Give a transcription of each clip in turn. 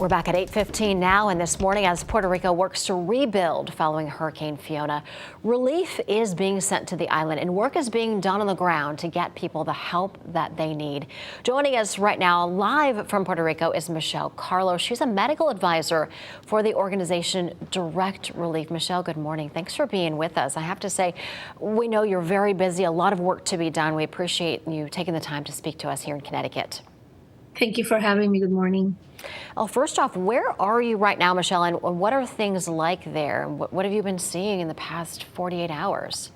We're back at 8:15 now, and this morning as Puerto Rico works to rebuild following Hurricane Fiona, relief is being sent to the island and work is being done on the ground to get people the help that they need. Joining us right now live from Puerto Rico is Michelle Carlos. She's a medical advisor for the organization Direct Relief. Michelle, good morning. Thanks for being with us. I have to say, we know you're very busy, a lot of work to be done. We appreciate you taking the time to speak to us here in Connecticut. Thank you for having me. Good morning. Well, first off, where are you right now, Michelle, and what are things like there? What have you been seeing in the past 48 hours?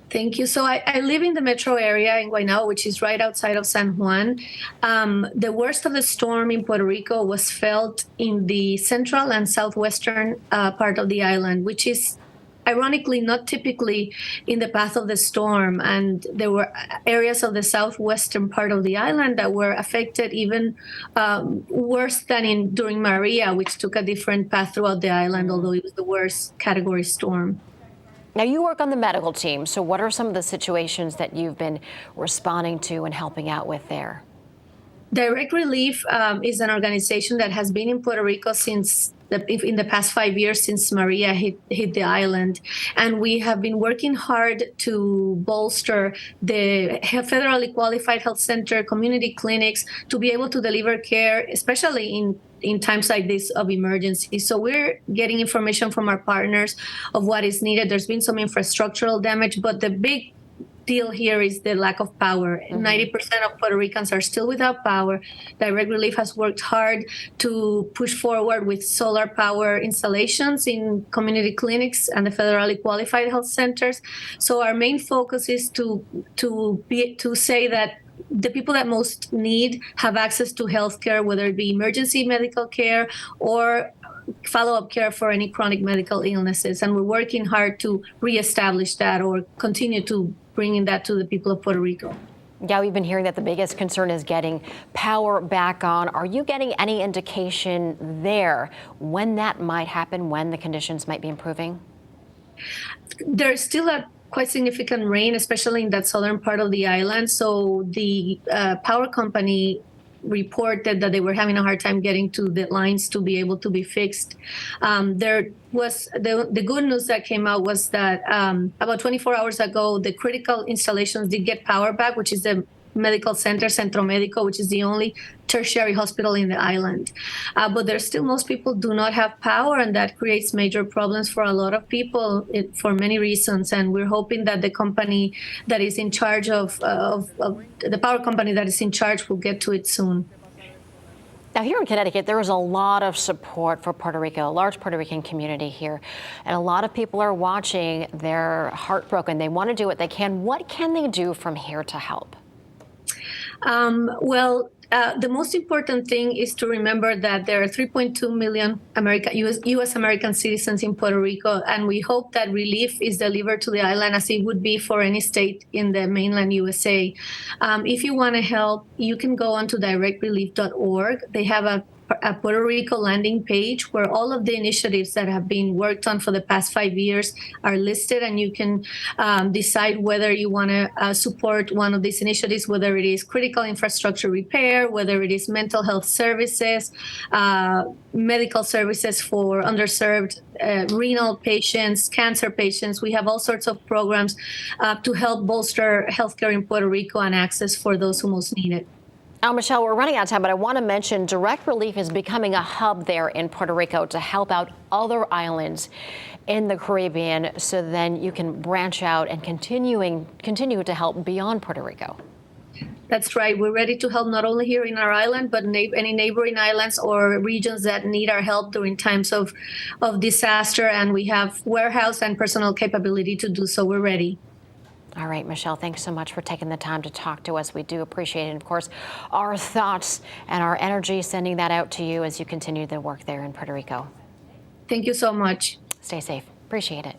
Thank you. So I live in the metro area in Guaynabo, which is right outside of San Juan. The worst of the storm in Puerto Rico was felt in the central and southwestern part of the island, which is ironically not typically in the path of the storm. And there were areas of the southwestern part of the island that were affected even worse than during Maria, which took a different path throughout the island, although it was the worst category storm. Now, you work on the medical team, so what are some of the situations that you've been responding to and helping out with there? Direct Relief is an organization that has been in Puerto Rico in the past 5 years since Maria hit the island. And we have been working hard to bolster the federally qualified health center, community clinics, to be able to deliver care, especially in times like this of emergency. So we're getting information from our partners of what is needed. There's been some infrastructural damage, but the big deal here is the lack of power. 90% of Puerto Ricans are still without power. Direct Relief has worked hard to push forward with solar power installations in community clinics and the federally qualified health centers. So our main focus is to say that the people that most need have access to health care, whether it be emergency medical care or follow-up care for any chronic medical illnesses. And we're working hard to reestablish that or continue to bringing that to the people of Puerto Rico. Yeah, we've been hearing that the biggest concern is getting power back on. Are you getting any indication there when that might happen, when the conditions might be improving? There's still a quite significant rain, especially in that southern part of the island. So the power company reported that they were having a hard time getting to the lines to be able to be fixed. There was the good news that came out was that about 24 hours ago, the critical installations did get power back, which is the medical center, Centro Médico, which is the only tertiary hospital in the island. But there's still, most people do not have power, and that creates major problems for a lot of people for many reasons. And we're hoping that the company that is in charge of the power company that is in charge will get to it soon. Now, here in Connecticut, there is a lot of support for Puerto Rico, a large Puerto Rican community here. And a lot of people are watching. They're heartbroken. They want to do what they can. What can they do from here to help? The most important thing is to remember that there are 3.2 million U.S. American citizens in Puerto Rico, and we hope that relief is delivered to the island as it would be for any state in the mainland USA. If you want to help, you can go on to directrelief.org. They have a Puerto Rico landing page where all of the initiatives that have been worked on for the past 5 years are listed, and you can decide whether you want to support one of these initiatives, whether it is critical infrastructure repair, whether it is mental health services, medical services for underserved renal patients, cancer patients. We have all sorts of programs to help bolster healthcare in Puerto Rico and access for those who most need it. Now, Michelle, we're running out of time, but I want to mention Direct Relief is becoming a hub there in Puerto Rico to help out other islands in the Caribbean, so then you can branch out and continue to help beyond Puerto Rico. That's right. We're ready to help not only here in our island, but any neighboring islands or regions that need our help during times of disaster. And we have warehouse and personal capability to do so. We're ready. All right, Michelle, thanks so much for taking the time to talk to us. We do appreciate it. And of course, our thoughts and our energy, sending that out to you as you continue the work there in Puerto Rico. Thank you so much. Stay safe. Appreciate it.